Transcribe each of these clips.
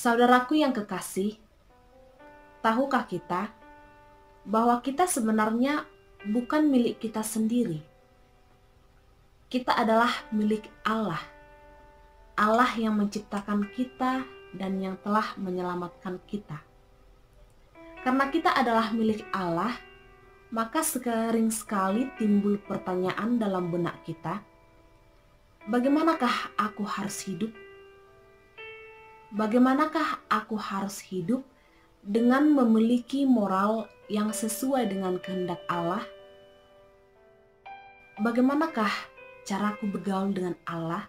Saudaraku yang kekasih, tahukah kita bahwa kita sebenarnya bukan milik kita sendiri? Kita adalah milik Allah. Allah yang menciptakan kita dan yang telah menyelamatkan kita. Karena kita adalah milik Allah, maka sering sekali timbul pertanyaan dalam benak kita, bagaimanakah aku harus hidup? Bagaimanakah aku harus hidup dengan memiliki moral yang sesuai dengan kehendak Allah? Bagaimanakah caraku bergaul dengan Allah?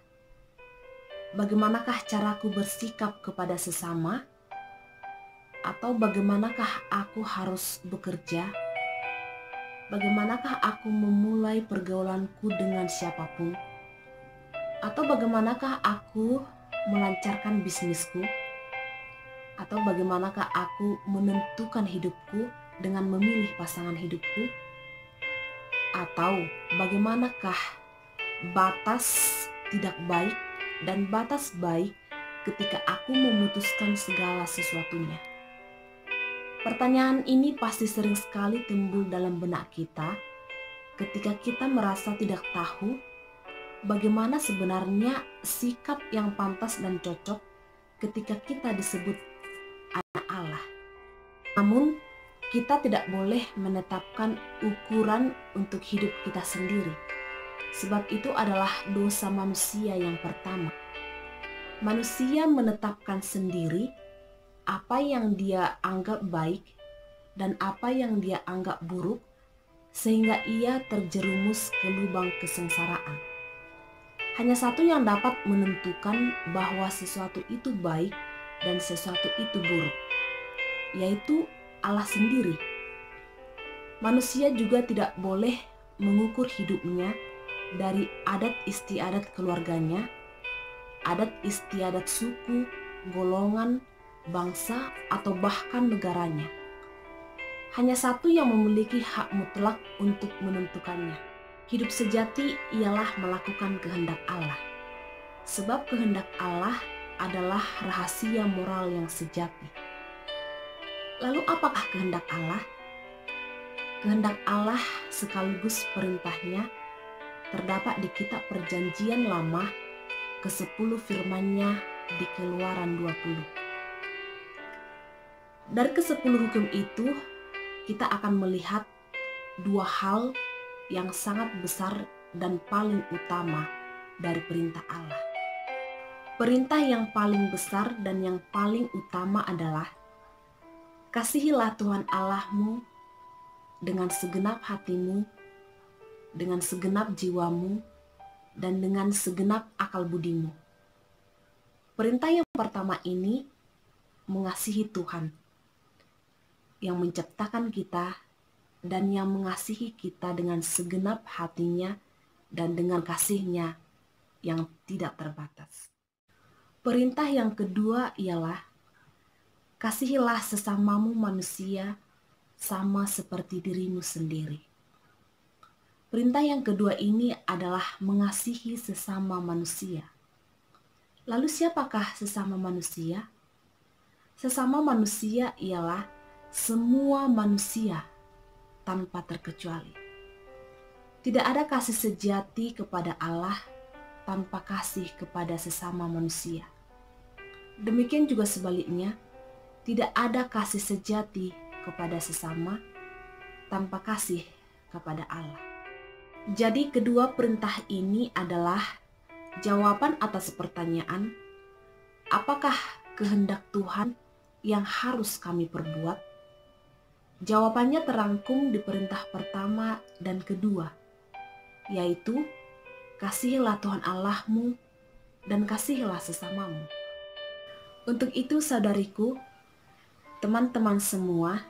Bagaimanakah caraku bersikap kepada sesama? Atau bagaimanakah aku harus bekerja? Bagaimanakah aku memulai pergaulanku dengan siapapun? Atau bagaimanakah aku melancarkan bisnisku? Atau bagaimanakah aku menentukan hidupku dengan memilih pasangan hidupku? Atau bagaimanakah batas tidak baik dan batas baik ketika aku memutuskan segala sesuatunya? Pertanyaan ini pasti sering sekali timbul dalam benak kita ketika kita merasa tidak tahu bagaimana sebenarnya sikap yang pantas dan cocok ketika kita disebut anak Allah. Namun, kita tidak boleh menetapkan ukuran untuk hidup kita sendiri, sebab itu adalah dosa manusia yang pertama. Manusia menetapkan sendiri apa yang dia anggap baik dan apa yang dia anggap buruk, sehingga ia terjerumus ke lubang kesengsaraan. Hanya satu yang dapat menentukan bahwa sesuatu itu baik dan sesuatu itu buruk, yaitu Allah sendiri. Manusia juga tidak boleh mengukur hidupnya dari adat istiadat keluarganya, adat istiadat suku, golongan, bangsa, atau bahkan negaranya. Hanya satu yang memiliki hak mutlak untuk menentukannya. Hidup sejati ialah melakukan kehendak Allah. Sebab kehendak Allah adalah rahasia moral yang sejati. Lalu apakah kehendak Allah? Kehendak Allah sekaligus perintahnya terdapat di kitab Perjanjian Lama ke-10 firman-Nya di Keluaran 20. Dari ke-10 hukum itu, kita akan melihat dua hal yang sangat besar dan paling utama dari perintah Allah. Perintah yang paling besar dan yang paling utama adalah kasihilah Tuhan Allahmu dengan segenap hatimu, dengan segenap jiwamu, dan dengan segenap akal budimu. Perintah yang pertama ini mengasihi Tuhan yang menciptakan kita dan yang mengasihi kita dengan segenap hatinya dan dengan kasihnya yang tidak terbatas. Perintah yang kedua ialah kasihilah sesamamu manusia sama seperti dirimu sendiri. Perintah yang kedua ini adalah mengasihi sesama manusia. Lalu siapakah sesama manusia? Sesama manusia ialah semua manusia tanpa terkecuali. Tidak ada kasih sejati kepada Allah tanpa kasih kepada sesama manusia. Demikian juga sebaliknya, tidak ada kasih sejati kepada sesama tanpa kasih kepada Allah. Jadi kedua perintah ini adalah jawaban atas pertanyaan, apakah kehendak Tuhan yang harus kami perbuat? Jawabannya terangkum di perintah pertama dan kedua, yaitu kasihilah Tuhan Allahmu dan kasihilah sesamamu. Untuk itu saudariku, teman-teman semua,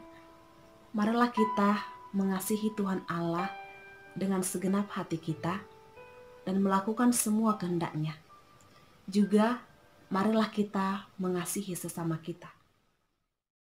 marilah kita mengasihi Tuhan Allah dengan segenap hati kita dan melakukan semua kehendak-Nya. Juga marilah kita mengasihi sesama kita.